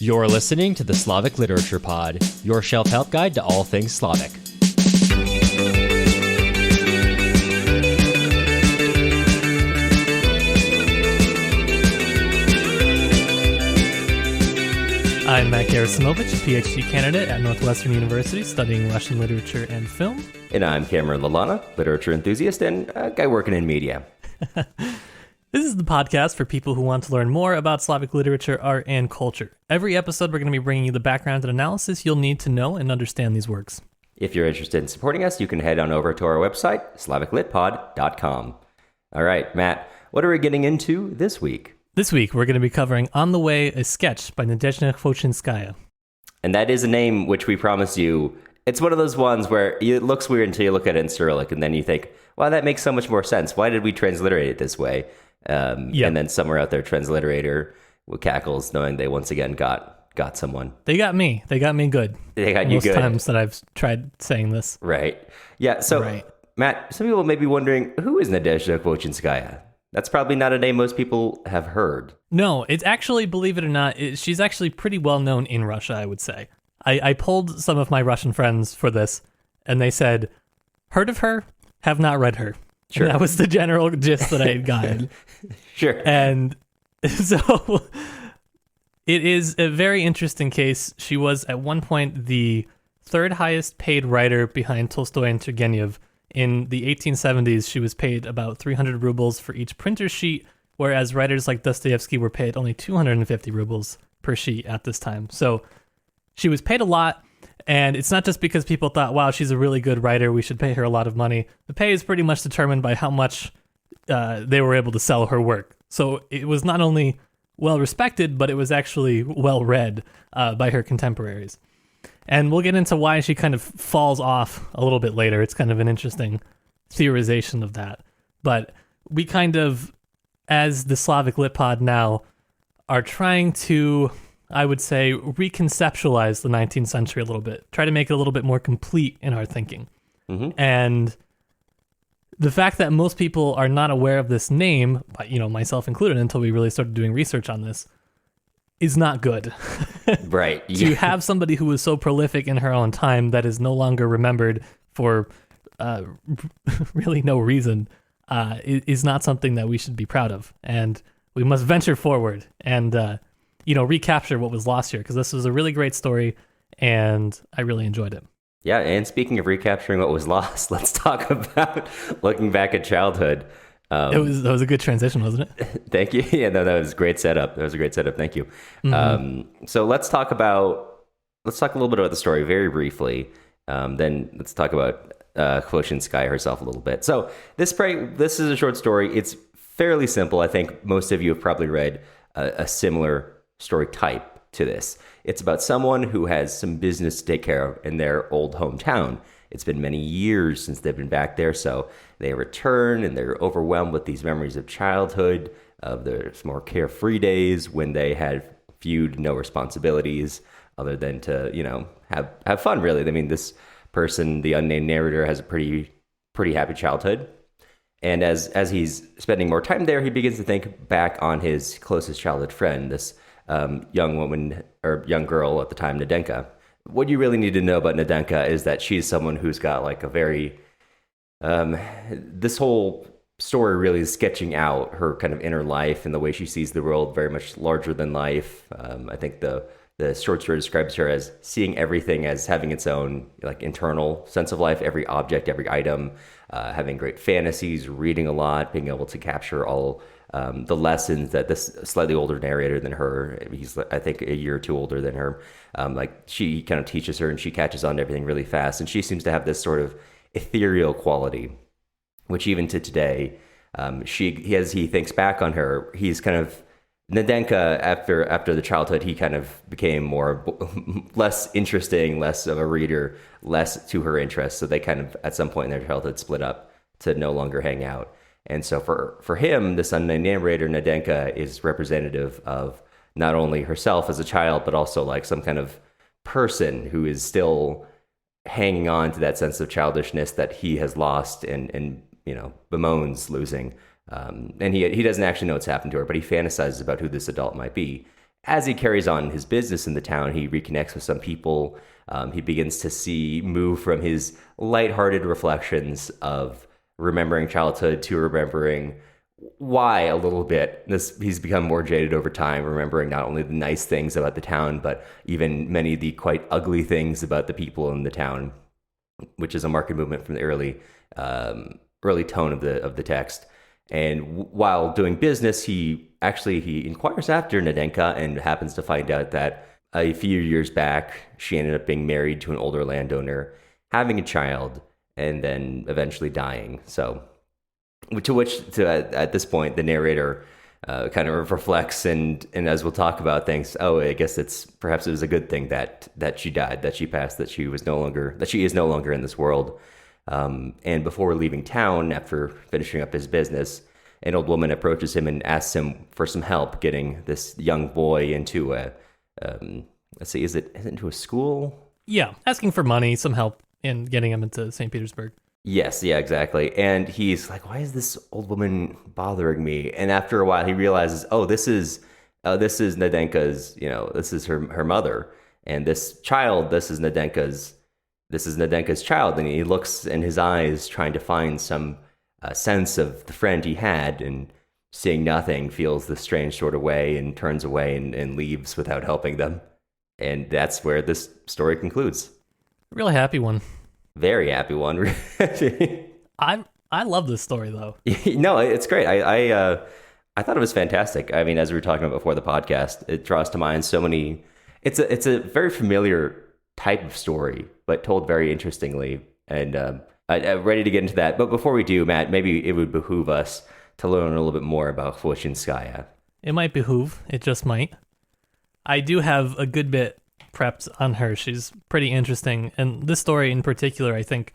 You're listening to the Slavic Literature Pod, your shelf help guide to all things Slavic. I'm Matt Gerasimovich, PhD candidate at Northwestern University, studying Russian literature and film. And I'm Cameron Lalana, literature enthusiast and a guy working in media. This is the podcast for people who want to learn more about Slavic literature, art, and culture. Every episode, we're going to be bringing you the background and analysis you'll need to know and understand these works. If you're interested in supporting us, you can head on over to our website, slaviclitpod.com. All right, Matt, what are we getting into this week? This week, we're going to be covering On the Way, a sketch by Nadezhda Khvoshchinskaya. And that is a name which we promise you, it's one of those ones where it looks weird until you look at it in Cyrillic, and then you think, wow, that makes so much more sense. Why did we transliterate it this way? And then somewhere out there, transliterator with cackles, knowing they once again got someone. They got me. They got me good. They got you good. Most times that I've tried saying this. Right. Yeah, so, right. Matt, some people may be wondering, who is Nadezhda Khvoshchinskaya? That's probably not a name most people have heard. No, it's actually, believe it or not, she's actually pretty well known in Russia, I would say. I polled some of my Russian friends for this, and they said, heard of her, have not read her. Sure. And that was the general gist that I had gotten. Sure. And so it is a very interesting case. She was at one point the third highest paid writer behind Tolstoy and Turgenev. In the 1870s, she was paid about 300 rubles for each printer sheet, whereas writers like Dostoevsky were paid only 250 rubles per sheet at this time. So she was paid a lot, and it's not just because people thought, wow, she's a really good writer, we should pay her a lot of money. The pay is pretty much determined by how much they were able to sell her work. So it was not only well respected, but it was actually well read by her contemporaries. And we'll get into why she kind of falls off a little bit later. It's kind of an interesting theorization of that. But we kind of, as the Slavic Lit Pod now, are trying to, I would say, reconceptualize the 19th century a little bit. Try to make it a little bit more complete in our thinking. Mm-hmm. And the fact that most people are not aware of this name, myself included, until we really started doing research on this, is not good. Right. To have somebody who was so prolific in her own time that is no longer remembered for really no reason is not something that we should be proud of. And we must venture forward and, recapture what was lost here, because this was a really great story and I really enjoyed it. Yeah, and speaking of recapturing what was lost, let's talk about looking back at childhood. That was a good transition, wasn't it? Thank you. Yeah, no, that was a great setup. Thank you. Mm-hmm. So let's talk a little bit about the story very briefly. Then let's talk about Khvoshchinskaya herself a little bit. So this is a short story. It's fairly simple. I think most of you have probably read a similar story type to this. It's about someone who has some business to take care of in their old hometown. It's been many years since they've been back there, so they return and they're overwhelmed with these memories of childhood, of their more carefree days when they had few to no responsibilities other than to, have fun, really. I mean, this person, the unnamed narrator, has a pretty happy childhood. And as he's spending more time there, he begins to think back on his closest childhood friend, this young woman, or young girl at the time, Nadenka. What you really need to know about Nadenka is that she's someone who's got like a very, this whole story really is sketching out her kind of inner life and the way she sees the world, very much larger than life. I think the short story describes her as seeing everything as having its own like internal sense of life, every object, every item, having great fantasies, reading a lot, being able to capture all the lessons that this slightly older narrator than her, he's I think a year or two older than her, she kind of teaches her and she catches on to everything really fast. And she seems to have this sort of ethereal quality, which even to today, he thinks back on her, he's kind of, Nadenka, after the childhood, he kind of became less interesting, less of a reader, less to her interest. So they kind of, at some point in their childhood, split up to no longer hang out. And so for him, this unnamed narrator, Nadenka, is representative of not only herself as a child, but also like some kind of person who is still hanging on to that sense of childishness that he has lost and bemoans losing. And he doesn't actually know what's happened to her, but he fantasizes about who this adult might be. as he carries on his business in the town, he reconnects with some people. He begins to move from his lighthearted reflections of remembering childhood to remembering why a little bit. He's become more jaded over time, remembering not only the nice things about the town, but even many of the quite ugly things about the people in the town, which is a marked movement from the early tone of the text. And while doing business, he inquires after Nadenka and happens to find out that a few years back, she ended up being married to an older landowner, having a child, and then eventually dying. So, at this point, the narrator kind of reflects and as we'll talk about, thinks, oh, I guess perhaps it was a good thing that she died, that she passed, that she is no longer in this world. And before leaving town, after finishing up his business, an old woman approaches him and asks him for some help getting this young boy into is it into a school? Yeah, asking for money, some help in getting him into St. Petersburg. Yes, yeah, exactly. And he's like, why is this old woman bothering me? And after a while, he realizes, oh, this is Nadenka's, this is her mother. And this child, this is Nadenka's child. And he looks in his eyes, trying to find some sense of the friend he had, and seeing nothing, feels this strange sort of way and turns away and leaves without helping them. And that's where this story concludes. Really happy one. Very happy one. I love this story though. No, it's great. I thought it was fantastic. I mean, as we were talking about before the podcast, it draws to mind so many. It's a very familiar type of story, but told very interestingly. And I'm ready to get into that. But before we do, Matt, maybe it would behoove us to learn a little bit more about Khvoshchinskaya. It might behoove. It just might. I do have a good bit prepped on her. She's pretty interesting. And this story in particular, I think,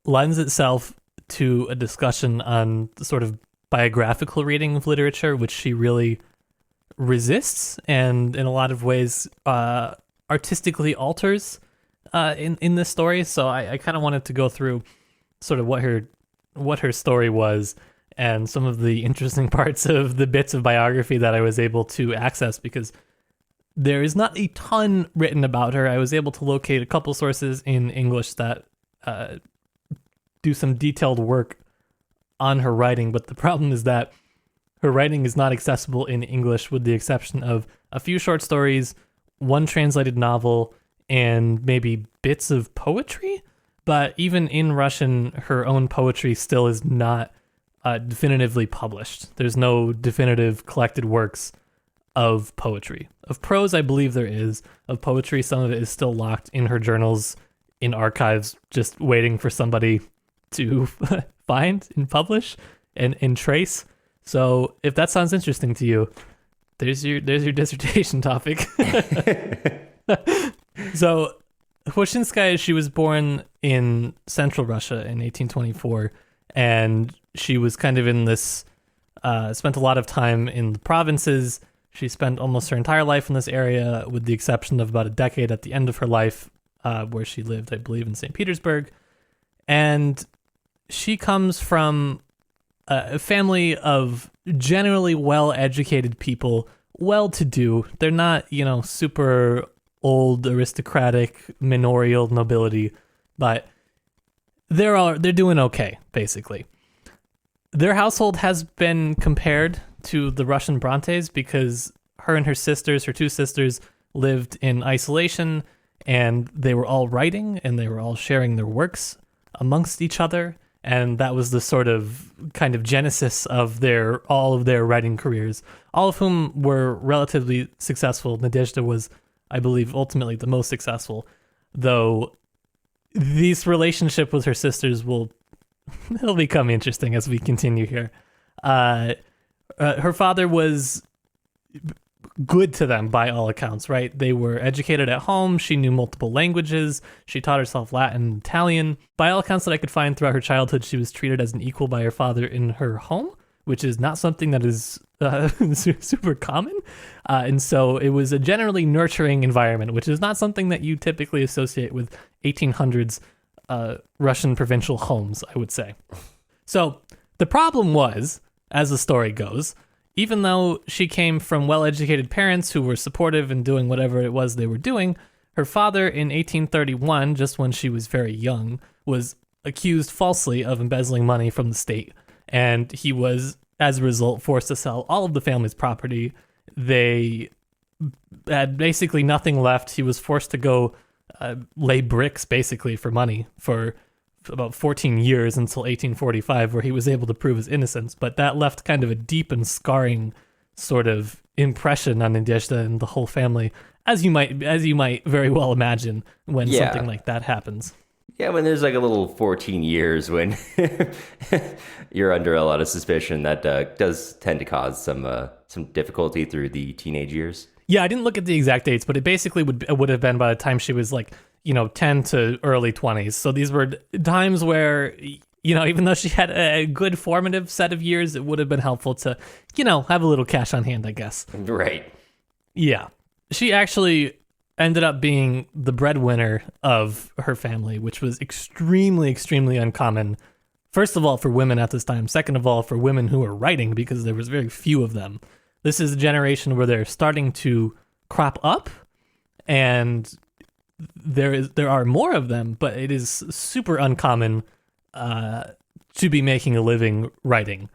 lends itself to a discussion on the sort of biographical reading of literature, which she really resists and in a lot of ways artistically alters in this story. So I kind of wanted to go through sort of what her story was and some of the interesting parts of the bits of biography that I was able to access, because there is not a ton written about her. I was able to locate a couple sources in English that do some detailed work on her writing, but the problem is that her writing is not accessible in English, with the exception of a few short stories, one translated novel, and maybe bits of poetry. But even in Russian, her own poetry still is not definitively published. There's no definitive collected works of poetry. Of prose, I believe there is. Of poetry, some of it is still locked in her journals, in archives, just waiting for somebody to find and publish and trace. So if that sounds interesting to you, there's your dissertation topic. So Khvoshchinskaya, she was born in central Russia in 1824, and she was kind of in this, spent a lot of time in the provinces. She spent almost her entire life in this area, with the exception of about a decade at the end of her life, where she lived, I believe, in St. Petersburg. And she comes from a family of generally well-educated people, well-to-do. They're not, super old, aristocratic, manorial nobility, but they're doing okay, basically. Their household has been compared to the Russian Brontes because her and her two sisters, lived in isolation, and they were all writing and they were all sharing their works amongst each other. And that was the sort of kind of genesis of all of their writing careers, all of whom were relatively successful. Nadezhda was, I believe, ultimately the most successful, though this relationship with her sisters it'll become interesting as we continue here. Her father was good to them by all accounts, right? They were educated at home. She knew multiple languages. She taught herself Latin and Italian. By all accounts that I could find throughout her childhood, she was treated as an equal by her father in her home, which is not something that is super common. And so it was a generally nurturing environment, which is not something that you typically associate with 1800s Russian provincial homes, I would say. So the problem was, as the story goes, even though she came from well-educated parents who were supportive and doing whatever it was they were doing, her father in 1831, just when she was very young, was accused falsely of embezzling money from the state. And he was, as a result, forced to sell all of the family's property. They had basically nothing left. He was forced to go lay bricks, basically, for money for about 14 years until 1845, where he was able to prove his innocence. But that left kind of a deep and scarring sort of impression on Nadezhda and the whole family, as you might very well imagine when something like that happens. Yeah, when there's like a little 14 years when you're under a lot of suspicion, that does tend to cause some difficulty through the teenage years. Yeah, I didn't look at the exact dates, but it basically would have been by the time she was like, 10 to early 20s. So these were times where, even though she had a good formative set of years, it would have been helpful to, have a little cash on hand, I guess. Right. Yeah. She actually ended up being the breadwinner of her family, which was extremely, extremely uncommon. First of all, for women at this time. Second of all, for women who were writing, because there was very few of them. This is a generation where they're starting to crop up, and there are more of them, but it is super uncommon to be making a living writing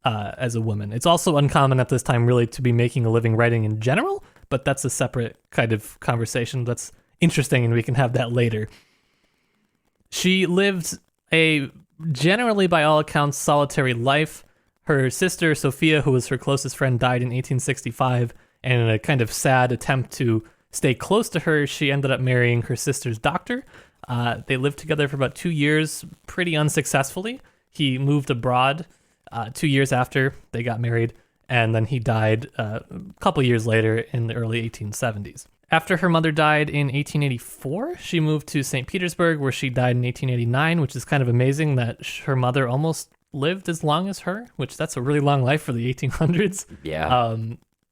as a woman. It's also uncommon at this time, really, to be making a living writing in general, but that's a separate kind of conversation that's interesting, and we can have that later. She lived a generally, by all accounts, solitary life. Her sister, Sophia, who was her closest friend, died in 1865, and in a kind of sad attempt to stay close to her, she ended up marrying her sister's doctor. They lived together for about 2 years, pretty unsuccessfully. He moved abroad 2 years after they got married, and then he died a couple years later in the early 1870s. After her mother died in 1884, she moved to St. Petersburg, where she died in 1889, which is kind of amazing that her mother almost lived as long as her, which that's a really long life for the 1800s. Yeah.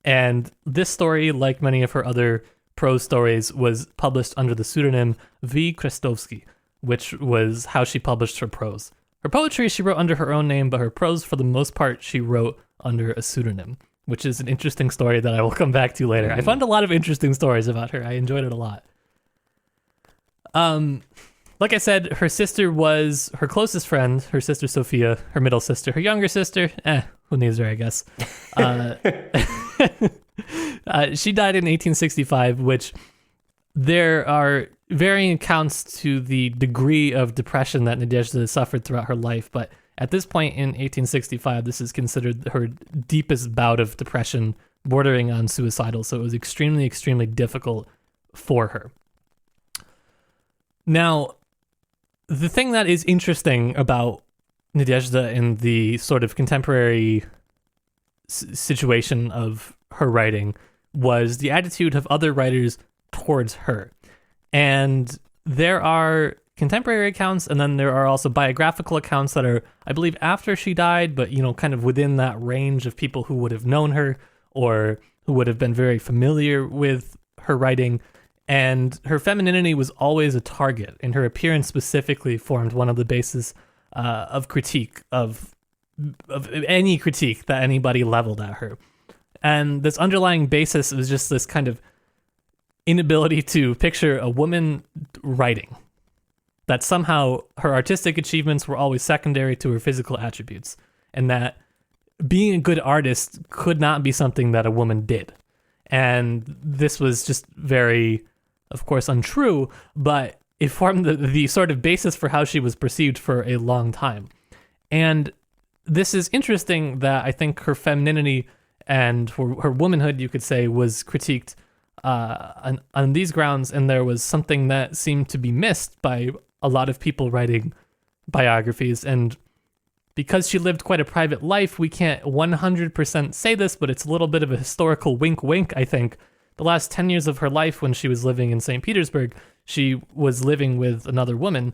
And this story, like many of her other prose stories, was published under the pseudonym V. Krestovsky, which was how she published her prose. Her poetry she wrote under her own name, but her prose, for the most part, she wrote under a pseudonym, which is an interesting story that I will come back to later. I found a lot of interesting stories about her. I enjoyed it a lot. Like I said, her sister was her closest friend, her sister Sophia, her middle sister. Her younger sister, who needs her, I guess. She died in 1865, which there are varying accounts to the degree of depression that Nadezhda suffered throughout her life, but at this point in 1865, this is considered her deepest bout of depression, bordering on suicidal, so it was extremely, extremely difficult for her. Now, the thing that is interesting about Nadezhda in the sort of contemporary situation of her writing was the attitude of other writers towards her. And there are contemporary accounts, and then there are also biographical accounts that are, I believe, after she died, but, kind of within that range of people who would have known her or who would have been very familiar with her writing. And her femininity was always a target, and her appearance specifically formed one of the bases of critique, of any critique that anybody leveled at her. And this underlying basis was just this kind of inability to picture a woman writing, that somehow her artistic achievements were always secondary to her physical attributes, and that being a good artist could not be something that a woman did. And this was just very, of course, untrue, but it formed the sort of basis for how she was perceived for a long time. And this is interesting that I think her femininity and her womanhood, you could say, was critiqued on these grounds, and there was something that seemed to be missed by a lot of people writing biographies. And because she lived quite a private life, we can't 100% say this, but it's a little bit of a historical wink, I think. The last 10 years of her life, when she was living in St. Petersburg, she was living with another woman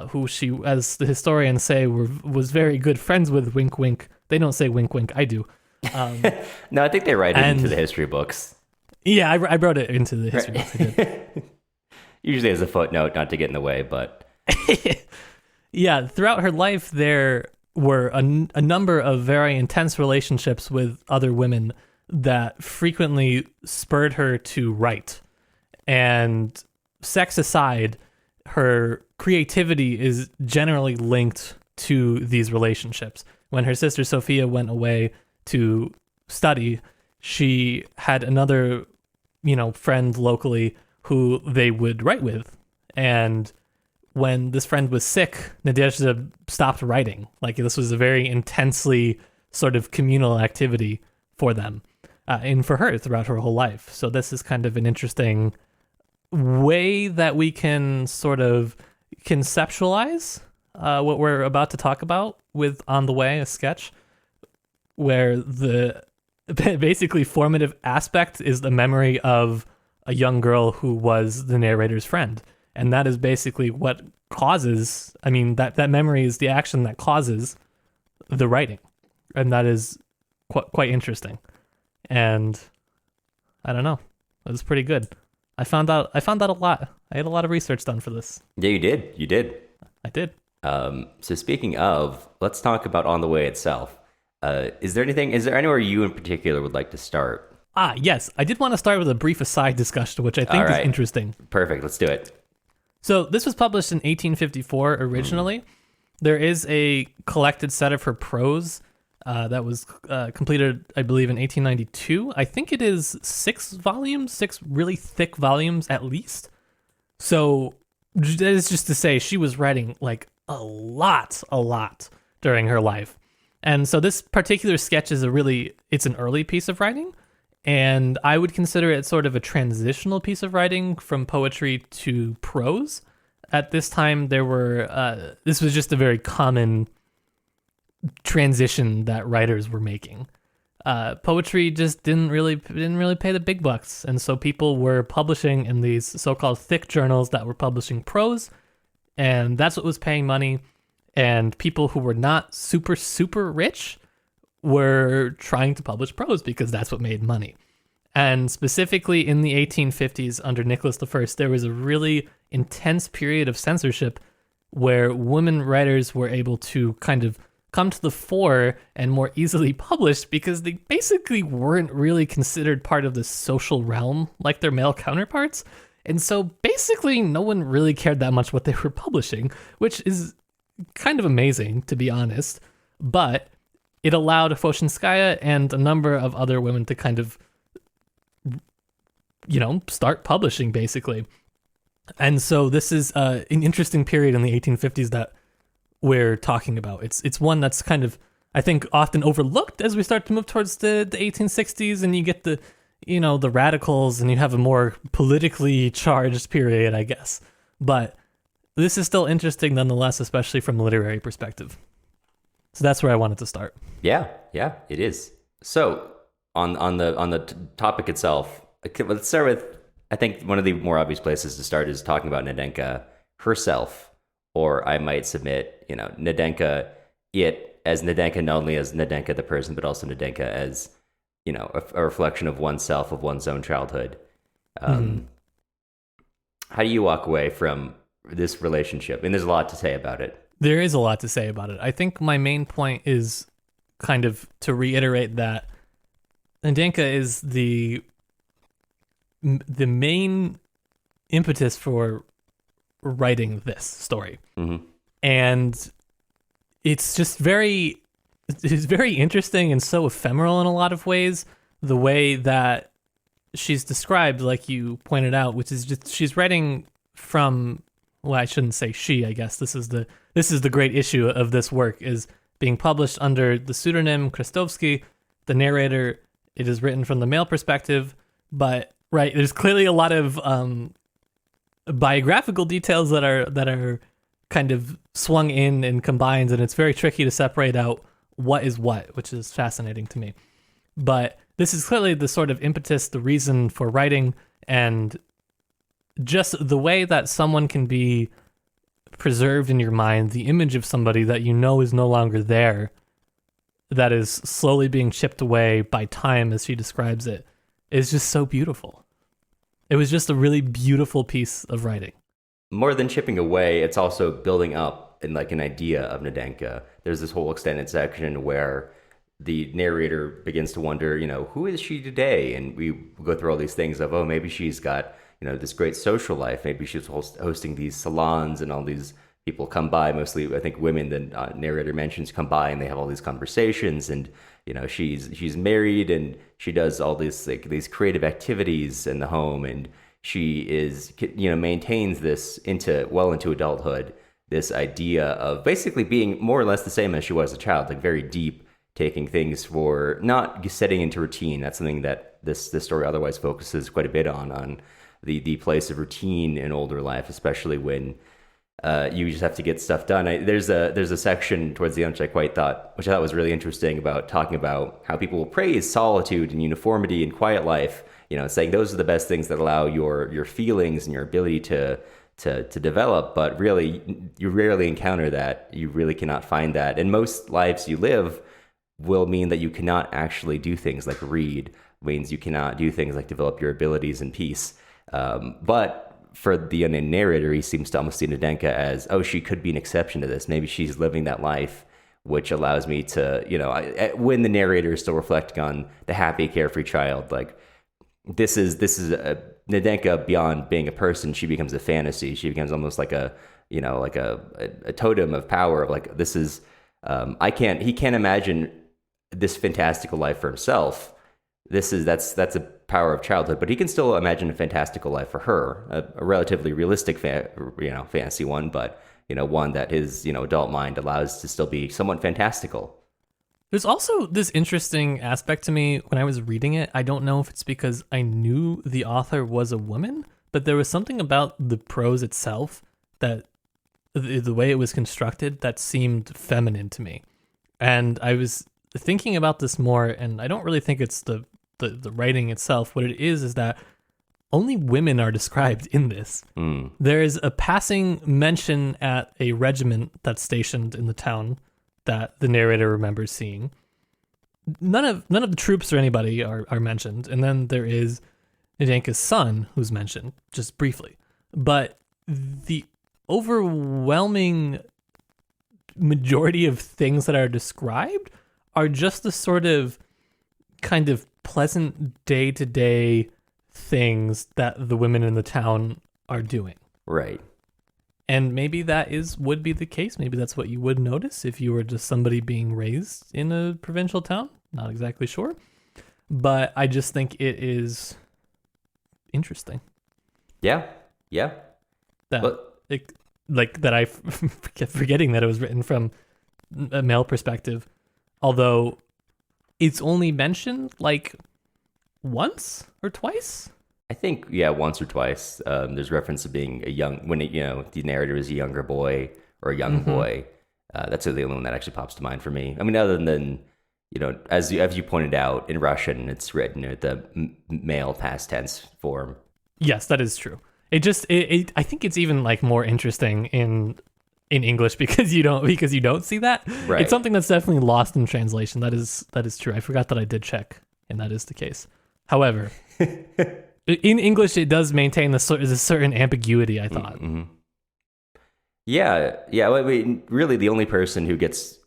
who she, as the historians say, was very good friends with, wink, wink. They don't say wink, wink, I do. No, I think they write it into the history books. Yeah, I wrote it into the history books. I did. Usually as a footnote, not to get in the way, but... Yeah, throughout her life, there were a number of very intense relationships with other women that frequently spurred her to write. And sex aside, her creativity is generally linked to these relationships. When her sister Sophia went away to study, she had another, friend locally who they would write with. And when this friend was sick, Nadezhda stopped writing. Like, this was a very intensely sort of communal activity for them and for her throughout her whole life. So this is kind of an interesting way that we can sort of conceptualize what we're about to talk about with On the Way, a sketch, where the basically formative aspect is the memory of a young girl who was the narrator's friend. And that is basically what causes, that memory is the action that causes the writing. And that is quite interesting. And I don't know, it was pretty good. I found out a lot. I had a lot of research done for this. Yeah, you did. I did. So speaking of, let's talk about On the Way itself. Is there anywhere you in particular would like to start? Yes. I did want to start with a brief aside discussion, which I think is interesting. Perfect. Let's do it. So this was published in 1854 originally. There is a collected set of her prose that was completed, I believe, in 1892. I think it is 6 really thick volumes at least. So that is just to say she was writing like a lot during her life. And so this particular sketch is it's an early piece of writing. And I would consider it sort of a transitional piece of writing from poetry to prose. At this time, this was just a very common transition that writers were making. Poetry just didn't really pay the big bucks, and so people were publishing in these so-called thick journals that were publishing prose, and that's what was paying money. And people who were not super, super rich were trying to publish prose because that's what made money. And specifically in the 1850s under Nicholas I, there was a really intense period of censorship where women writers were able to kind of come to the fore and more easily publish because they basically weren't really considered part of the social realm like their male counterparts. And so basically no one really cared that much what they were publishing, which is kind of amazing, to be honest. But it allowed Khvoshchinskaya and a number of other women to kind of, start publishing, basically. And so this is an interesting period in the 1850s that we're talking about. It's one that's kind of, I think, often overlooked as we start to move towards the 1860s, and you get the radicals, and you have a more politically charged period, I guess. But this is still interesting nonetheless, especially from a literary perspective. So that's where I wanted to start. Yeah, it is. So on the topic itself, let's start with, I think one of the more obvious places to start is talking about Nadenka herself, or I might submit, Nadenka, as Nadenka, not only as Nadenka the person, but also Nadenka as, a reflection of oneself, of one's own childhood. How do you walk away from this relationship? And there's a lot to say about it. There is a lot to say about it. I think my main point is kind of to reiterate that Nadenka is the main impetus for writing this story. Mm-hmm. And it's just very interesting and so ephemeral in a lot of ways, the way that she's described, like you pointed out, which is just she's writing from, well, I shouldn't say she, I guess. This is the great issue of this work, is being published under the pseudonym Krestovsky. The narrator, it is written from the male perspective, but there's clearly a lot of biographical details that are kind of swung in and combined, and it's very tricky to separate out what is what, which is fascinating to me. But this is clearly the sort of impetus, the reason for writing, and just the way that someone can be preserved in your mind, the image of somebody that you know is no longer there, that is slowly being chipped away by time, as she describes it, is just so beautiful. It was just a really beautiful piece of writing. More than chipping away, it's also building up. and like an idea of Nadenka. There's this whole extended section where the narrator begins to wonder, who is she today? And we go through all these things of, oh, maybe she's got, this great social life. Maybe she's hosting these salons and all these people come by, mostly I think women, the narrator mentions, come by and they have all these conversations, and she's married and she does all these creative activities in the home, and she is maintains this into adulthood, this idea of basically being more or less the same as she was as a child, like very deep, taking things for not setting into routine. That's something that this story otherwise focuses quite a bit on the place of routine in older life, especially when you just have to get stuff done. There's a section towards the end which I thought was really interesting, about talking about how people will praise solitude and uniformity and quiet life, saying those are the best things that allow your feelings and your ability to develop. But really, you rarely encounter that. You really cannot find that. And most lives you live will mean that you cannot actually do things like read, means you cannot do things like develop your abilities in peace. But for the narrator, he seems to almost see Nadenka as, oh, she could be an exception to this. Maybe she's living that life, which allows me to, when the narrator is still reflecting on the happy, carefree child, like this is a Nadenka beyond being a person. She becomes a fantasy. She becomes almost like a totem of power of like, this is, he can't imagine this fantastical life for himself. That's a power of childhood, but he can still imagine a fantastical life for her, a relatively realistic fantasy one, but one that his adult mind allows to still be somewhat fantastical. There's also this interesting aspect to me when I was reading it. I don't know if it's because I knew the author was a woman, but there was something about the prose itself, that the way it was constructed, that seemed feminine to me. And I was thinking about this more, and I don't really think it's the writing itself. What it is that only women are described in this. There is a passing mention at a regiment that's stationed in the town that the narrator remembers seeing. None of the troops or anybody are mentioned, and then there is Nadenka's son who's mentioned just briefly. But the overwhelming majority of things that are described are just the sort of kind of pleasant day-to-day things that the women in the town are doing. Right. And maybe that would be the case. Maybe that's what you would notice if you were just somebody being raised in a provincial town. Not exactly sure. But I just think it is interesting. Yeah. That I kept forgetting that it was written from a male perspective. Although it's only mentioned like once or twice. I think, once or twice. There's reference to being the narrator is a younger boy or a young boy. That's the only one that actually pops to mind for me. I mean, other than, as you pointed out, in Russian, it's written at the male past tense form. Yes, that is true. I think it's even like more interesting in English because you don't see that. Right. It's something that's definitely lost in translation. That is true. I forgot that I did check, and that is the case. However, in English, it does maintain a certain ambiguity, I thought. Mm-hmm. Yeah. Well, I mean, really, the only person who gets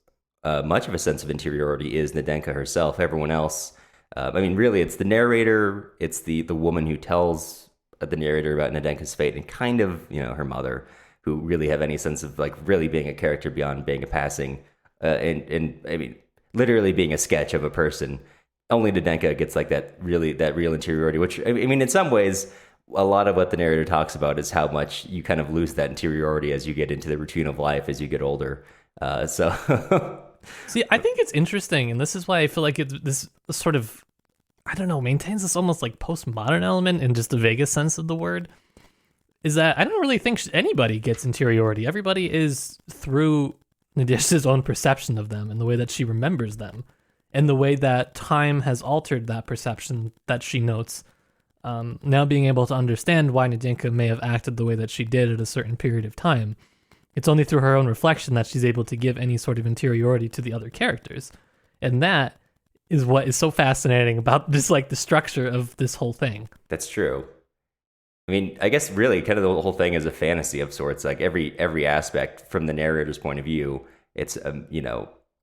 much of a sense of interiority is Nadenka herself. Everyone else, really, it's the narrator, it's the woman who tells the narrator about Nadenka's fate, and kind of, her mother, who really have any sense of like really being a character beyond being a passing, and I mean, literally being a sketch of a person. Only Nadenka gets like that real interiority, which I mean, in some ways, a lot of what the narrator talks about is how much you kind of lose that interiority as you get into the routine of life as you get older. See, I think it's interesting, and this is why I feel like it's this sort of, I don't know, maintains this almost like postmodern element in just the vaguest sense of the word, is that I don't really think anybody gets interiority. Everybody is through Nadezhda's own perception of them and the way that she remembers them, and the way that time has altered that perception that she notes. Now being able to understand why Nadenka may have acted the way that she did at a certain period of time, it's only through her own reflection that she's able to give any sort of interiority to the other characters. And that is what is so fascinating about just like the structure of this whole thing. That's true. I mean, I guess really kind of the whole thing is a fantasy of sorts. Like every aspect from the narrator's point of view, it's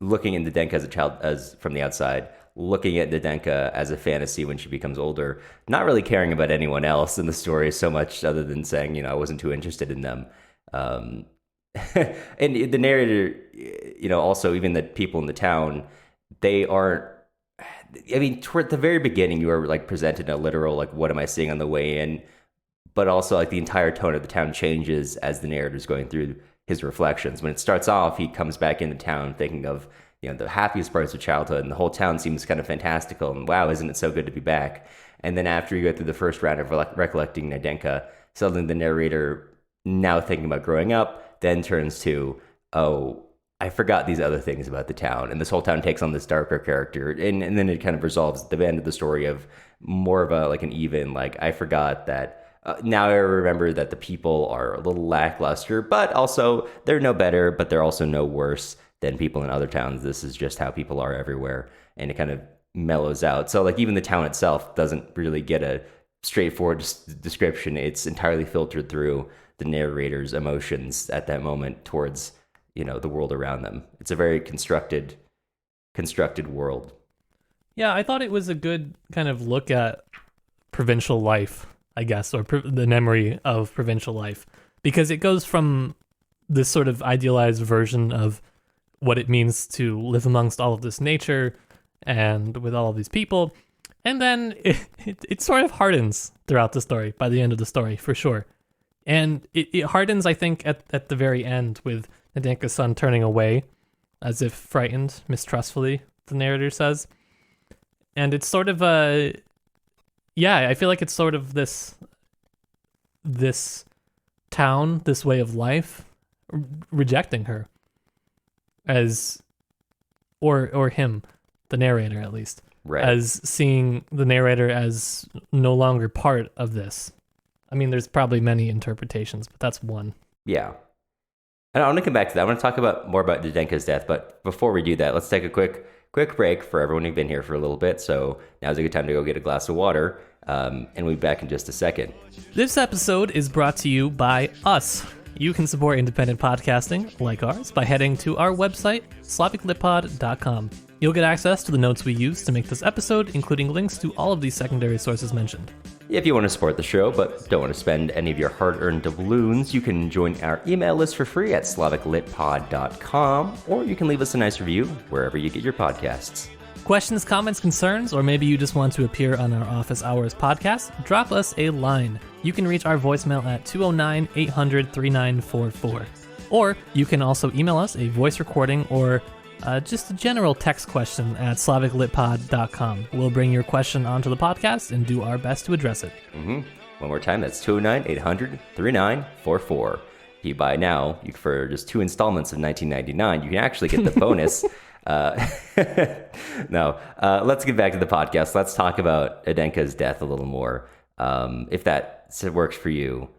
looking at Nadenka as a child, as from the outside, looking at Nadenka as a fantasy when she becomes older, not really caring about anyone else in the story so much, other than saying, I wasn't too interested in them. And the narrator, also even the people in the town, they aren't. I mean, toward the very beginning, you are like presented a literal like, what am I seeing on the way in? But also like the entire tone of the town changes as the narrator's going through his reflections. When it starts off, he comes back into town thinking of the happiest parts of childhood, and the whole town seems kind of fantastical. And wow, isn't it so good to be back? And then after you go through the first round of recollecting Nadenka, suddenly the narrator, now thinking about growing up, then turns to, oh, I forgot these other things about the town, and this whole town takes on this darker character, and then it kind of resolves at the end of the story of more of a like an even like I forgot that. Now I remember that the people are a little lackluster, but also they're no better, but they're also no worse than people in other towns. This is just how people are everywhere, and it kind of mellows out. So like even the town itself doesn't really get a straightforward description. It's entirely filtered through the narrator's emotions at that moment towards the world around them. It's a very constructed world. Yeah, I thought it was a good kind of look at provincial life, I guess, or the memory of provincial life, because it goes from this sort of idealized version of what it means to live amongst all of this nature and with all of these people, and then it sort of hardens throughout the story by the end of the story, for sure. And it hardens, I think, at the very end with Nadenka's son turning away, as if frightened, mistrustfully, the narrator says. And it's sort of I feel like it's sort of this town, this way of life, rejecting her or him, the narrator at least, right, as seeing the narrator as no longer part of this. I mean, there's probably many interpretations, but that's one. Yeah. And I want to come back to that. I want to talk more about Nadenka's death, but before we do that, let's take a quick break for everyone who's been here for a little bit. So now's a good time to go get a glass of water, and we'll be back in just a second. This episode is brought to you by us. You can support independent podcasting like ours by heading to our website, slaviclitpod.com. You'll get access to the notes we use to make this episode, including links to all of these secondary sources mentioned. If you want to support the show but don't want to spend any of your hard-earned doubloons, you can join our email list for free at slaviclitpod.com, or you can leave us a nice review wherever you get your podcasts. Questions, comments, concerns, or maybe you just want to appear on our Office Hours podcast, drop us a line. You can reach our voicemail at 209-800-3944. Or you can also email us a voice recording or just a general text question at slaviclitpod.com. We'll bring your question onto the podcast and do our best to address it. One more time, that's 209-800-3944. If you buy now, for just 2 installments of $19.99, you can actually get the bonus. No, let's get back to the podcast. Let's talk about Nadenka's death a little more, if that works for you.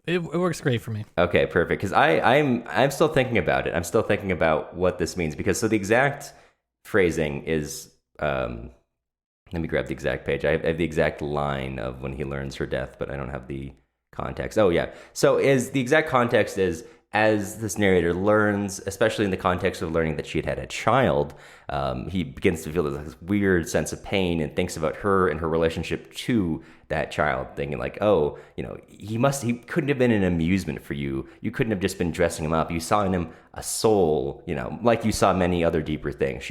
It works great for me. Okay, perfect. Because I'm still thinking about it. I'm still thinking about what this means. Because so the exact phrasing is, let me grab the exact page. I have the exact line of when he learns her death, but I don't have the context. Oh yeah. So the exact context is, as this narrator learns, especially in the context of learning that she had a child, he begins to feel this weird sense of pain and thinks about her and her relationship to that child, thinking like, oh, he couldn't have been an amusement for you. You couldn't have just been dressing him up. You saw in him a soul, like you saw many other deeper things.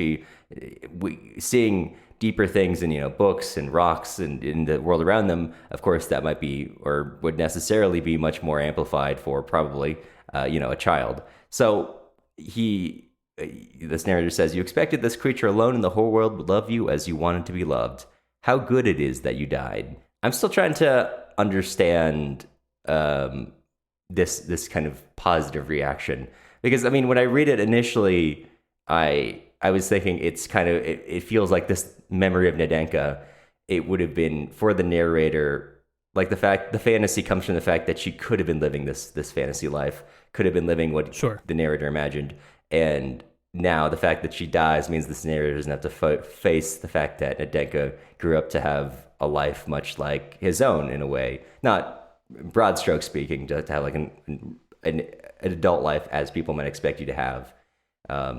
Seeing deeper things in books and rocks and in the world around them, of course, that might be or would necessarily be much more amplified for probably a child. So this narrator says, you expected this creature alone in the whole world would love you as you wanted to be loved. How good it is that you died. I'm still trying to understand this kind of positive reaction, because I mean, when I read it initially, I was thinking it's kind of it feels like this memory of Nadenka. It would have been for the narrator. Like the fantasy comes from the fact that she could have been living this fantasy life, could have been living what the narrator imagined. And now the fact that she dies means this narrator doesn't have to face the fact that Nadenka grew up to have a life much like his own in a way. Not broad stroke speaking, to have like an adult life as people might expect you to have. I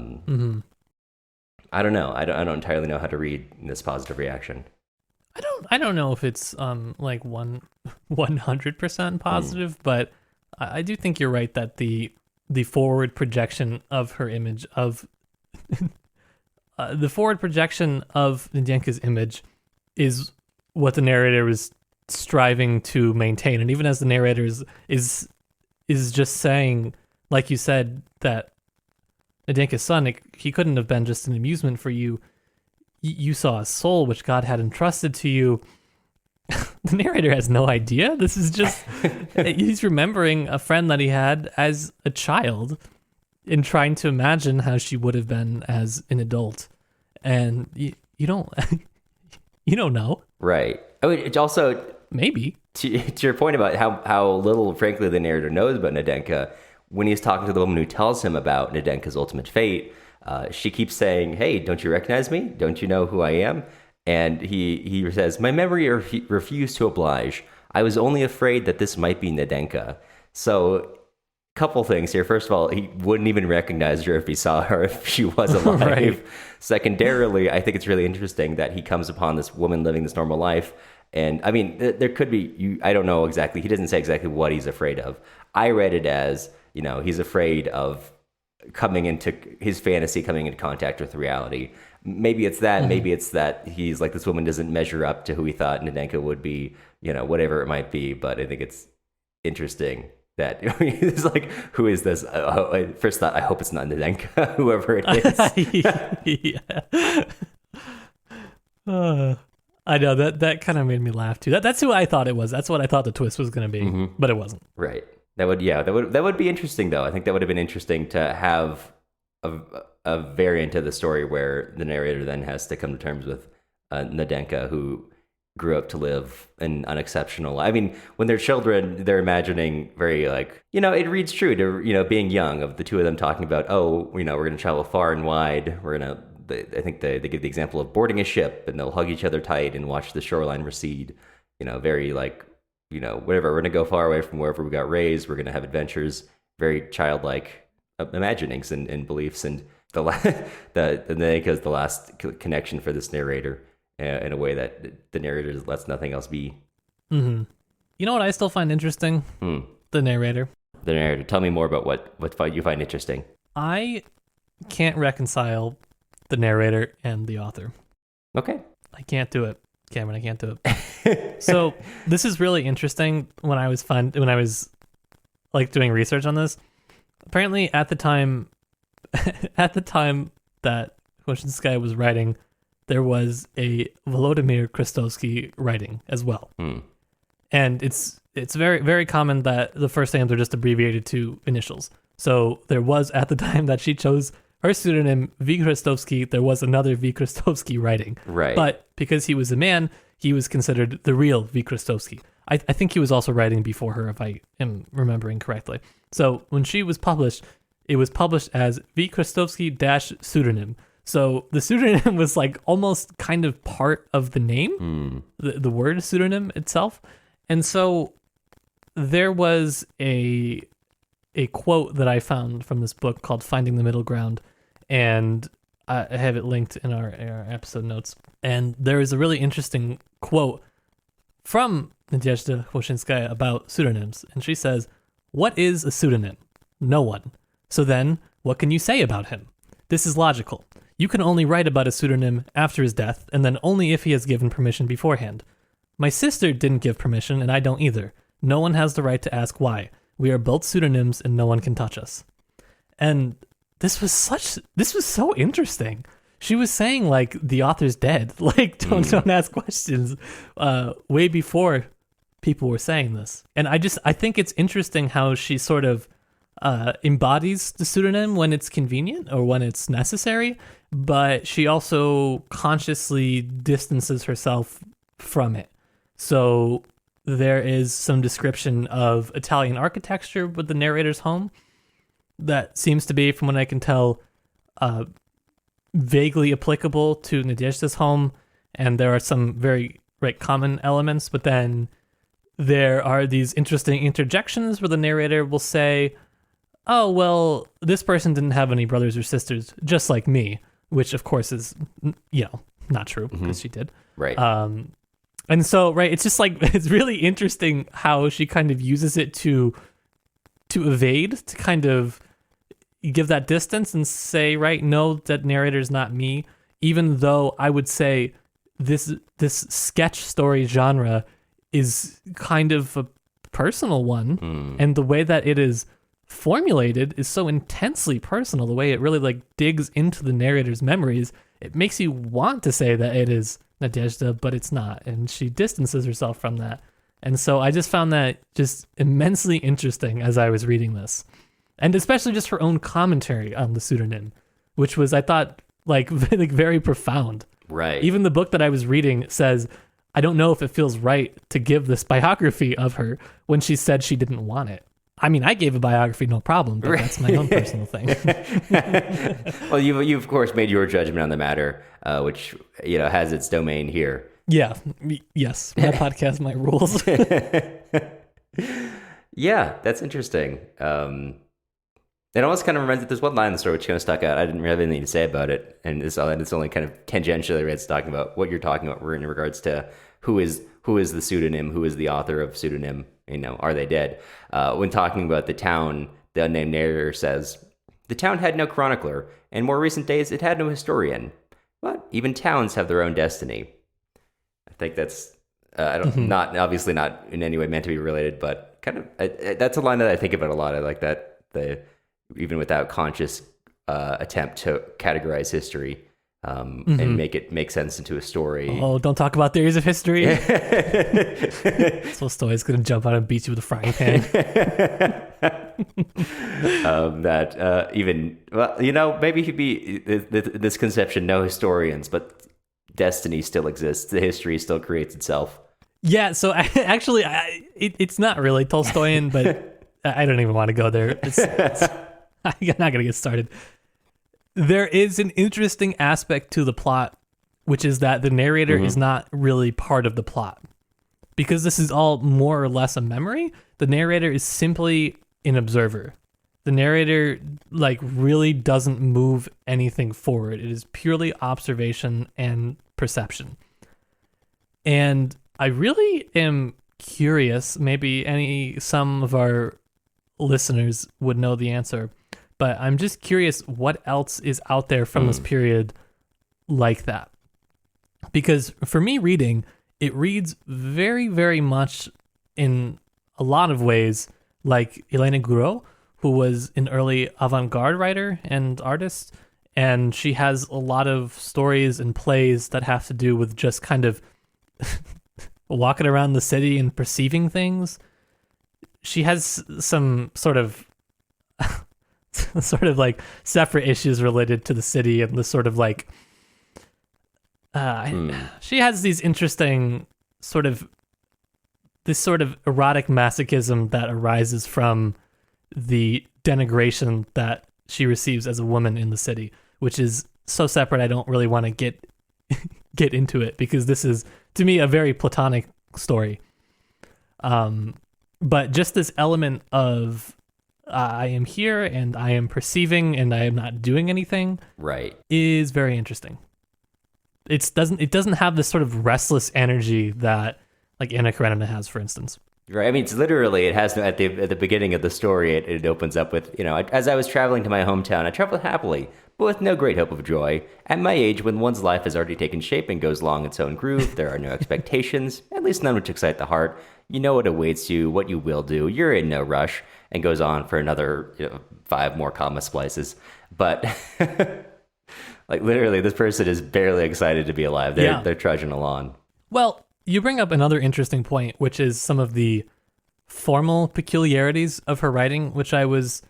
don't know. I don't entirely know how to read this positive reaction. I don't know if it's like 100% positive, but I do think you're right that the forward projection of her image of the forward projection of Nadezhda's image is what the narrator is striving to maintain. And even as the narrator is just saying, like you said, that Nadezhda's son, he couldn't have been just an amusement for you. You saw a soul which God had entrusted to you. The narrator has no idea. This is just, he's remembering a friend that he had as a child and trying to imagine how she would have been as an adult. And you don't, you don't know. Right. I mean, it's also, maybe. To your point about how little, frankly, the narrator knows about Nadezhda, when he's talking to the woman who tells him about Nadezhda's ultimate fate, she keeps saying, "Hey, don't you recognize me? Don't you know who I am?" And he says, "My memory refused to oblige. I was only afraid that this might be Nadezhda." So, couple things here. First of all, he wouldn't even recognize her if he saw her if she was alive. Right. Secondarily, I think it's really interesting that he comes upon this woman living this normal life. And I mean, there could be, I don't know exactly. He doesn't say exactly what he's afraid of. I read it as, he's afraid of coming into his fantasy, coming into contact with reality. Maybe it's that. Maybe it's that he's like, this woman doesn't measure up to who he thought Nadezhda would be, whatever it might be. But I think it's interesting that it's like, who is this? First thought, I hope it's not Nadezhda, whoever it is. Yeah. I know that kind of made me laugh too. That's who I thought it was. That's what I thought the twist was going to be, but it wasn't. Right. That would be interesting though. I think that would have been interesting to have a variant of the story where the narrator then has to come to terms with Nadezhda, who grew up to live an unexceptional. I mean, when they're children, they're imagining very like, it reads true to being young, of the two of them talking about, we're going to travel far and wide. I think they give the example of boarding a ship, and they'll hug each other tight and watch the shoreline recede. Very like, whatever. We're going to go far away from wherever we got raised. We're going to have adventures. Very childlike imaginings and beliefs. And Nadezhda is the last connection for this narrator in a way that the narrator lets nothing else be. Mm-hmm. You know what I still find interesting? The narrator. The narrator. Tell me more about what you find interesting. I can't reconcile the narrator and the author. Okay. I can't do it, Cameron. I can't do it. So this is really interesting. When I was like doing research on this, apparently at the time that Khvoshchinskaya was writing, there was a Volodymyr Krastovsky writing as well. And it's very, very common that the first names are just abbreviated to initials. So there was, at the time that she chose her pseudonym V. Krastovsky, there was another V. Krastovsky writing. Right. But because he was a man, he was considered the real V. Krastovsky. I think he was also writing before her, if I am remembering correctly. So when she was published, it was published as V. Krastovsky - pseudonym. So the pseudonym was like almost kind of part of the name, the word pseudonym itself. And so there was a quote that I found from this book called Finding the Middle Ground, and I have it linked in our episode notes. And there is a really interesting quote from Nadezhda Khvoshchinskaya about pseudonyms. And she says, "What is a pseudonym? No one. So then, what can you say about him? This is logical. You can only write about a pseudonym after his death, and then only if he has given permission beforehand. My sister didn't give permission, and I don't either. No one has the right to ask why. We are both pseudonyms, and no one can touch us." And this was so interesting. She was saying like the author's dead. Like don't ask questions. Way before people were saying this. And I think it's interesting how she sort of embodies the pseudonym when it's convenient or when it's necessary, but she also consciously distances herself from it. So there is some description of Italian architecture with the narrator's home that seems to be, from what I can tell, vaguely applicable to Nadezhda's home, and there are some very common elements, but then there are these interesting interjections where the narrator will say, oh, well, this person didn't have any brothers or sisters, just like me, which of course is, not true because she did. Right. And so, right, it's just like, it's really interesting how she kind of uses it to evade, to kind of give that distance and say, right, no, that narrator's not me, even though I would say this sketch story genre is kind of a personal one, and the way that it is formulated is so intensely personal. The way it really like digs into the narrator's memories, it makes you want to say that it is Nadezhda, but it's not, and she distances herself from that. And so I just found that just immensely interesting as I was reading this, and especially just her own commentary on the pseudonym, which was, I thought, like very profound. Right. Even the book that I was reading says, I don't know if it feels right to give this biography of her when she said she didn't want it. I mean, I gave a biography, no problem, but that's my own personal thing. Well, you of course made your judgment on the matter, which has its domain here. Yeah. Yes. My podcast, my rules. Yeah, that's interesting. It almost kind of reminds me, there's one line in the story which kind of stuck out. I didn't really have anything to say about it, and it's only kind of tangentially it's talking about what you're talking about in regards to who is the pseudonym, who is the author of pseudonym, are they dead? When talking about the town, the unnamed narrator says, the town had no chronicler. In more recent days, it had no historian. But even towns have their own destiny. I think that's, not obviously not in any way meant to be related, but kind of, that's a line that I think about a lot. I like that, even without conscious attempt to categorize history and make sense into a story. Oh, don't talk about theories of history. Tolstoy's going to jump out and beat you with a frying pan. Maybe he'd be this conception, no historians, but destiny still exists. The history still creates itself. Yeah, so it's not really Tolstoyan, but I don't even want to go there. I'm not going to get started. There is an interesting aspect to the plot, which is that the narrator is not really part of the plot. Because this is all more or less a memory, the narrator is simply an observer. The narrator really doesn't move anything forward. It is purely observation and perception. And I really am curious, maybe some of our listeners would know the answer, but I'm just curious what else is out there from this period like that. Because for me reading, it reads very, very much in a lot of ways like Elena Gouraud, who was an early avant-garde writer and artist, and she has a lot of stories and plays that have to do with just kind of walking around the city and perceiving things. She has some sort of separate issues related to the city and the sort of she has these interesting this sort of erotic masochism that arises from the denigration that she receives as a woman in the city, which is so separate I don't really want to get into it, because this is, to me, a very platonic story. But just this element of I am here and I am perceiving and I am not doing anything, right, is very interesting. It doesn't have this sort of restless energy that Anna Karenina has, for instance. Right. I mean, it's literally, it has at the beginning of the story, it opens up with, as I was traveling to my hometown, I traveled happily, but with no great hope of joy. At my age, when one's life has already taken shape and goes along its own groove, there are no expectations, at least none which excite the heart. You know what awaits you, what you will do. You're in no rush, and goes on for another 5 more comma splices. But literally, this person is barely excited to be alive. They're trudging along. Well, you bring up another interesting point, which is some of the formal peculiarities of her writing, which I was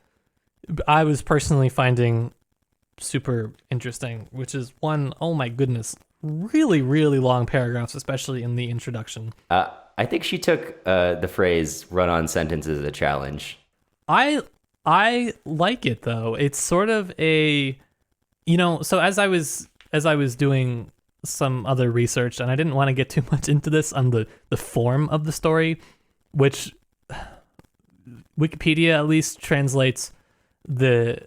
personally finding super interesting, which is one, oh my goodness, really, really long paragraphs, especially in the introduction. I think she took the phrase run-on sentences as a challenge. I like it, though. It's sort of a, so as I was doing some other research, and I didn't want to get too much into this on the form of the story, which Wikipedia at least translates the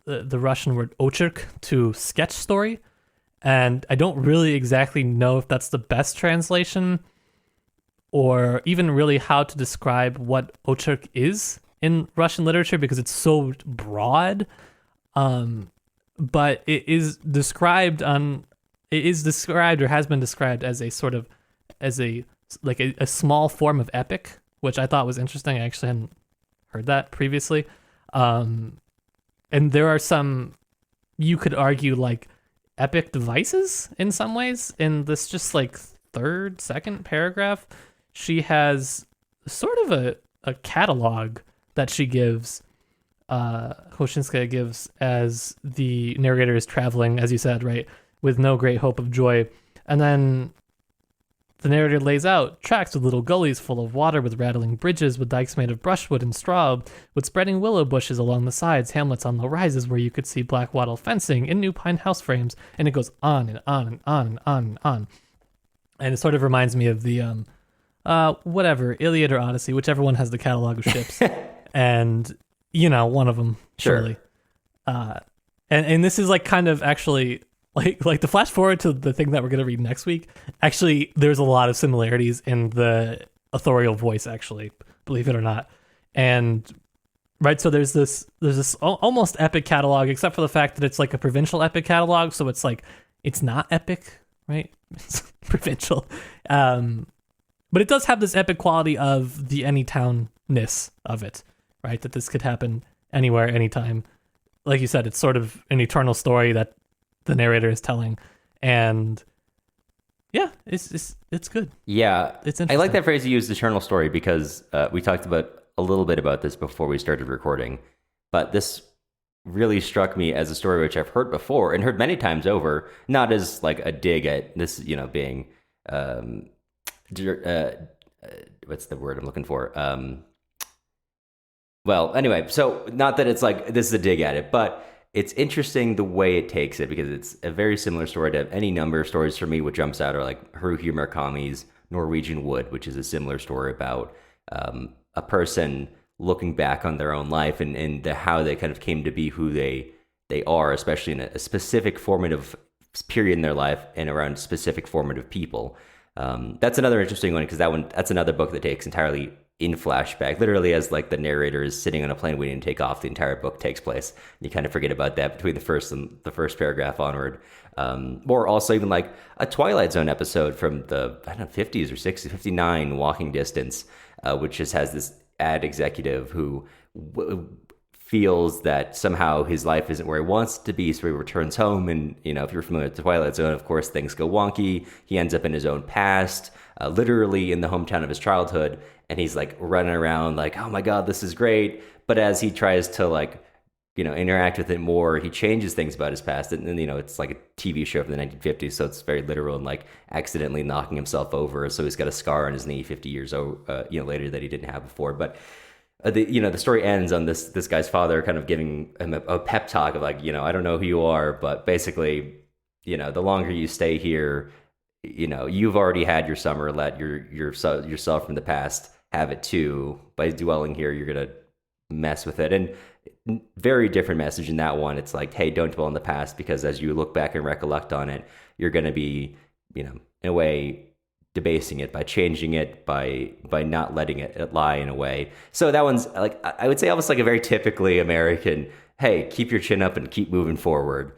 Russian word ocherk to sketch story, and I don't really exactly know if that's the best translation or even really how to describe what ocherk is in Russian literature because it's so broad. But it is described or has been described as a sort of a small form of epic, which I thought was interesting. I actually hadn't heard that previously. And there are some, you could argue, like epic devices in some ways. In this just like second paragraph, she has sort of a catalog that she gives, Khvoshchinskaya gives, as the narrator is traveling, as you said, right, with no great hope of joy. And then the narrator lays out tracks with little gullies full of water, with rattling bridges, with dikes made of brushwood and straw, with spreading willow bushes along the sides, hamlets on low rises where you could see black wattle fencing in new pine house frames, and it goes on and on and on and on and on. And it sort of reminds me of the Iliad or Odyssey, whichever one has the catalog of ships. And, one of them, surely. Sure. And this is like kind of actually like the flash forward to the thing that we're going to read next week. Actually, there's a lot of similarities in the authorial voice, actually, believe it or not. And right, so there's this almost epic catalog, except for the fact that it's like a provincial epic catalog. So it's like, it's not epic, right? It's provincial. But it does have this epic quality of the anytown-ness of it, right? That this could happen anywhere, anytime. Like you said, it's sort of an eternal story that the narrator is telling, and yeah, it's good. Yeah, it's interesting. I like that phrase you used, eternal story, because we talked about a little bit about this before we started recording, but this really struck me as a story which I've heard before and heard many times over, not as like a dig at this, being what's the word I'm looking for? Well, anyway, so not that it's like this is a dig at it, but it's interesting the way it takes it, because it's a very similar story to any number of stories for me. What jumps out are like Haruki Murakami's Norwegian Wood, which is a similar story about a person looking back on their own life and how they kind of came to be who they are, especially in a specific formative period in their life and around specific formative people. That's another interesting one, because that's another book that takes entirely in flashback, literally as like the narrator is sitting on a plane waiting to take off. The entire book takes place. You kind of forget about that between the first paragraph onward. Or also even like a Twilight Zone episode from the 50s or 60s, 59, Walking Distance, which just has this ad executive who feels that somehow his life isn't where he wants it to be, so he returns home. And if you're familiar with the Twilight Zone, of course things go wonky. He ends up in his own past, literally in the hometown of his childhood, and he's like running around like, oh my god, this is great. But as he tries to like interact with it more, he changes things about his past. And it's like a TV show from the 1950s, so it's very literal, and like accidentally knocking himself over, so he's got a scar on his knee 50 years later that he didn't have before. But the story ends on this guy's father kind of giving him a pep talk of like, I don't know who you are, but basically, the longer you stay here, you've already had your summer. Let yourself from the past have it too. By dwelling here, you're gonna mess with it. And very different message in that one. It's like, hey, don't dwell in the past, because as you look back and recollect on it, you're gonna be, in a way, debasing it by changing it, by not letting it lie in a way. So that one's like, I would say almost like a very typically American, hey, keep your chin up and keep moving forward.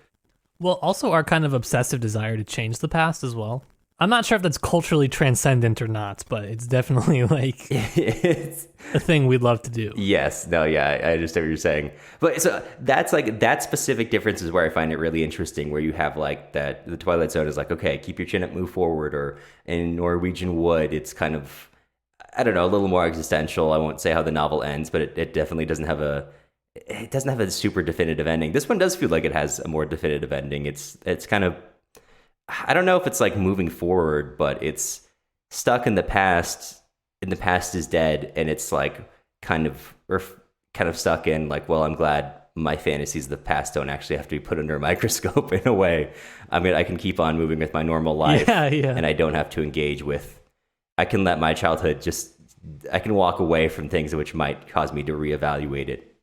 Well, also our kind of obsessive desire to change the past as well. I'm not sure if that's culturally transcendent or not, but it's definitely like it's a thing we'd love to do. Yes. No, yeah, I understand what you're saying. But so that's like, that specific difference is where I find it really interesting, where you have like that, the Twilight Zone is like, okay, keep your chin up, move forward. Or in Norwegian Wood, it's kind of, I don't know, a little more existential. I won't say how the novel ends, but it definitely doesn't have a super definitive ending. This one does feel like it has a more definitive ending. It's kind of, I don't know if it's like moving forward, but it's stuck in the past, and the past is dead, and it's like kind of stuck in like, well, I'm glad my fantasies of the past don't actually have to be put under a microscope in a way. I mean, I can keep on moving with my normal life, yeah. And I don't have to engage with, I can let my childhood just I can walk away from things which might cause me to reevaluate it.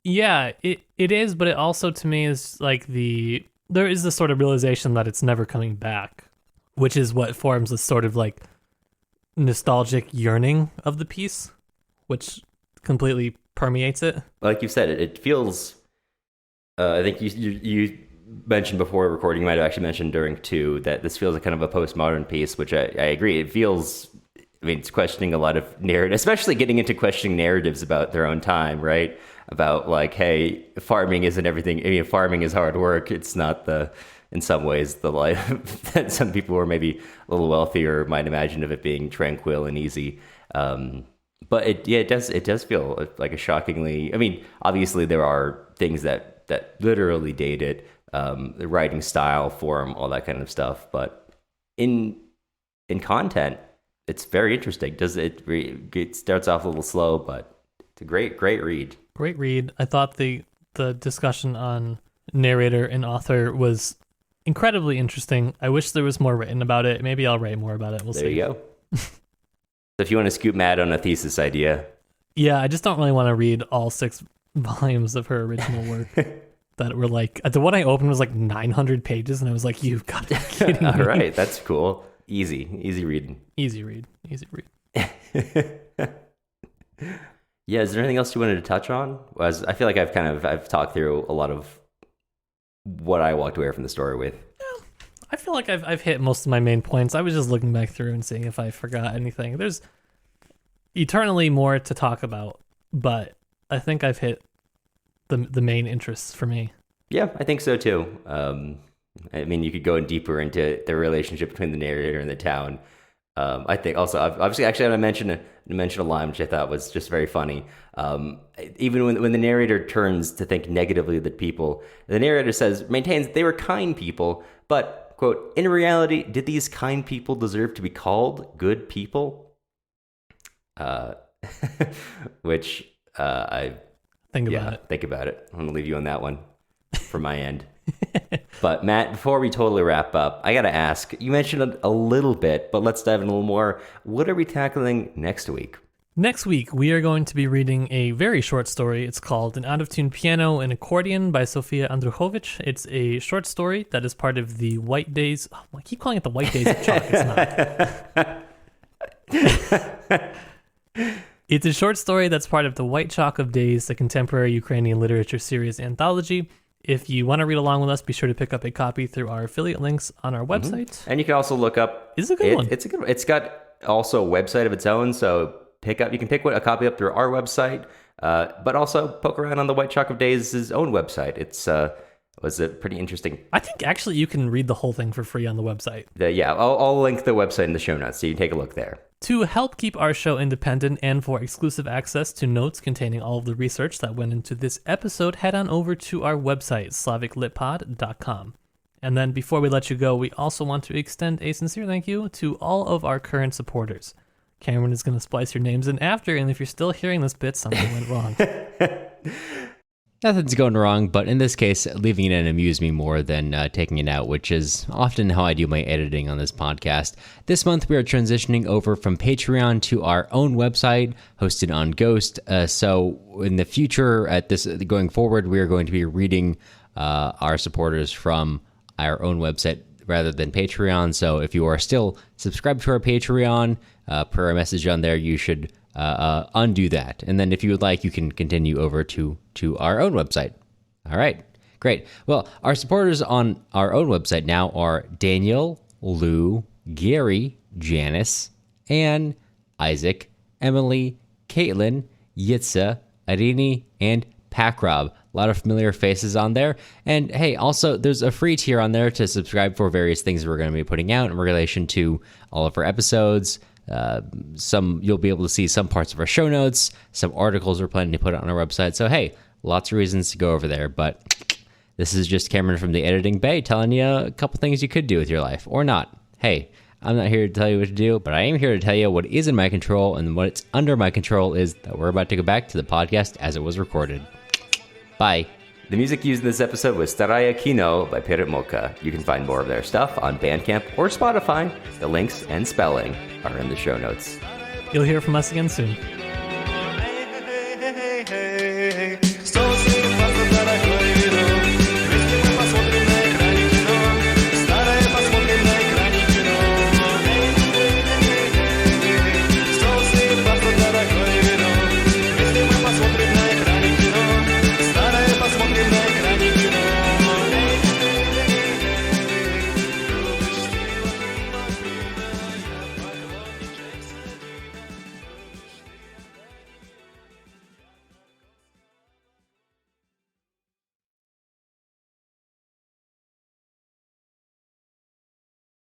Yeah, it is, but it also to me is like there is this sort of realization that it's never coming back, which is what forms this sort of like nostalgic yearning of the piece, which completely permeates it. Like you said, it feels. I think you mentioned before recording. You might have actually mentioned during too that this feels like kind of a postmodern piece, which I agree. It feels. I mean, it's questioning a lot of narrative, especially getting into questioning narratives about their own time, right? About like, hey, farming isn't everything. I mean, farming is hard work. It's not in some ways, the life that some people who are maybe a little wealthier might imagine of it being tranquil and easy. But it does feel like a shockingly. I mean, obviously there are things that literally date it, the writing style, form, all that kind of stuff. But in content, it's very interesting. It starts off a little slow, but it's a great read. Great read. I thought the discussion on narrator and author was incredibly interesting. I wish there was more written about it. Maybe I'll write more about it. We'll see. There you go. So if you want to scoop Matt on a thesis idea. Yeah, I just don't really want to read all 6 volumes of her original work that were like, the one I opened was like 900 pages, and I was like, you've got to be kidding me. All right, that's cool. Easy reading. Easy read. Yeah, is there anything else you wanted to touch on? I feel like I've talked through a lot of what I walked away from the story with. Yeah, I feel like I've hit most of my main points. I was just looking back through and seeing if I forgot anything. There's eternally more to talk about, but I think I've hit the main interests for me. Yeah, I think so too. I mean, you could go in deeper into the relationship between the narrator and the town. I think also, obviously, actually, I mentioned a line which I thought was just very funny. Even when the narrator turns to think negatively of the people, the narrator maintains they were kind people, but, quote, in reality, did these kind people deserve to be called good people? Which I think about it. Think about it. I'm going to leave you on that one from my end. But Matt, before we totally wrap up, I got to ask, you mentioned it a little bit, but let's dive in a little more. What are we tackling next week? Next week, we are going to be reading a very short story. It's called An Out-of-Tune Piano and Accordion by Sofia Andruchowicz. It's a short story that is part of the White Days. Oh, I keep calling it the White Days of Chalk. It's not. It's a short story that's part of the White Chalk of Days, the Contemporary Ukrainian Literature Series anthology. If you want to read along with us, be sure to pick up a copy through our affiliate links on our website. Mm-hmm. And you can also look up. It's a good one. It's a good one. It's got also a website of its own, so you can pick a copy up through our website, but also poke around on the White Chalk of Days' own website. It's was a pretty interesting. I think actually you can read the whole thing for free on the website. I'll link the website in the show notes, so you can take a look there. To help keep our show independent and for exclusive access to notes containing all of the research that went into this episode, head on over to our website, slaviclitpod.com. And then before we let you go, we also want to extend a sincere thank you to all of our current supporters. Cameron is going to splice your names in after, and if you're still hearing this bit, something went wrong. Nothing's going wrong, but in this case, leaving it in amused me more than taking it out, which is often how I do my editing on this podcast. This month, we are transitioning over from Patreon to our own website, hosted on Ghost. So in the future, going forward, we are going to be reading our supporters from our own website rather than Patreon. So if you are still subscribed to our Patreon, per our message on there, you should undo that. And then if you would like, you can continue over to our own website. All right, great. Well, our supporters on our own website now are Daniel, Lou, Gary, Janice, Anne, Isaac, Emily, Caitlin, Yitza, Arini, and Packrob. A lot of familiar faces on there. And hey, also, there's a free tier on there to subscribe for various things we're going to be putting out in relation to all of our episodes. You'll be able to see some parts of our show notes, some articles we're planning to put on our website. So hey, lots of reasons to go over there. But this is just Cameron from the Editing Bay telling you a couple things you could do with your life, or not. Hey, I'm not here to tell you what to do, but I am here to tell you what is in my control, and what's under my control is that we're about to go back to the podcast as it was recorded. Bye. The music used in this episode was Staraya Kino by Pirat Mocha. You can find more of their stuff on Bandcamp or Spotify. The links and spelling are in the show notes. You'll hear from us again soon.